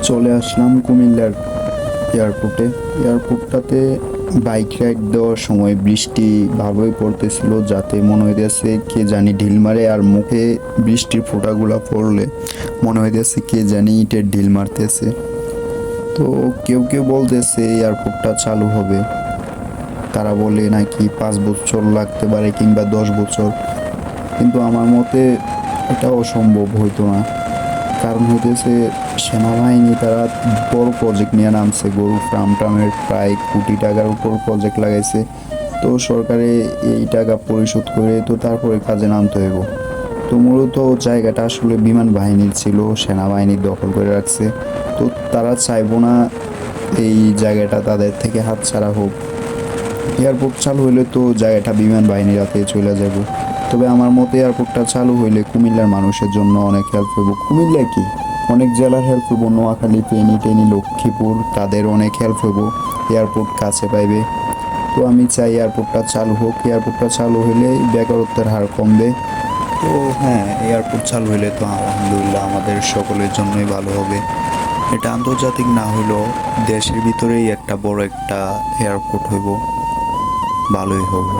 চলে আসলাম কুমিল্লার এয়ারপোর্টটাতে bike ride দেওয়ার সময় বৃষ্টি ভালোই পড়তেছিল, যাতে মনে হইতেছে কে জানি ঢিল মারে, আর মুখে বৃষ্টির ফোঁটাগুলা পড়লে মনে হইতেছে কে জানি ইটের ঢিল মারতেছে। তো কেউ কেউ বলতেছে এয়ারপোর্টটা চালু হবে, তারা বলে নাকি 5 বছর লাগতে পারে কিংবা 10 বছর, কিন্তু আমার মতে এটা অসম্ভব হইতো না। কারণ হইতেছে সেনাবাহিনী তারা বড় প্রজেক্ট নিয়ে নামছে, গরু ফার্ম টার্মের প্রায় কোটি টাকার উপর প্রজেক্ট লাগাইছে। তো সরকারে এই টাকা পরিশোধ করে তো তারপরে কাজে নামতে হইব। তো মূলত জায়গাটা আসলে বিমান বাহিনীর ছিল, সেনাবাহিনী দখল করে রাখছে। তো তারা চাইবো না এই জায়গাটা তাদের থেকে হাতছাড়া হোক। এয়ারপোর্ট চালু হইলে তো জায়গাটা বিমান বাহিনীর হাতে চলে যাব। তবে আমার মতে এয়ারপোর্টটা চালু হইলে কুমিল্লার মানুষের জন্য অনেক হেল্প হইব। কুমিল্লা কি, অনেক জেলার হেল্প হইব, নোয়াখালী, ফেনী টেনি, লক্ষ্মীপুর, তাদের অনেক হেল্প হইব, এয়ারপোর্ট কাছে পাইবে। তো আমি চাই এয়ারপোর্টটা চালু হোক। এয়ারপোর্টটা চালু হইলে বেকারত্বের হার কমবে। তো হ্যাঁ, এয়ারপোর্ট চালু হইলে তো আলহামদুলিল্লাহ আমাদের সকলের জন্যই ভালো হবে। এটা আন্তর্জাতিক না হইলেও দেশের ভিতরেই একটা বড় একটা এয়ারপোর্ট হইব, ভালোই হবে।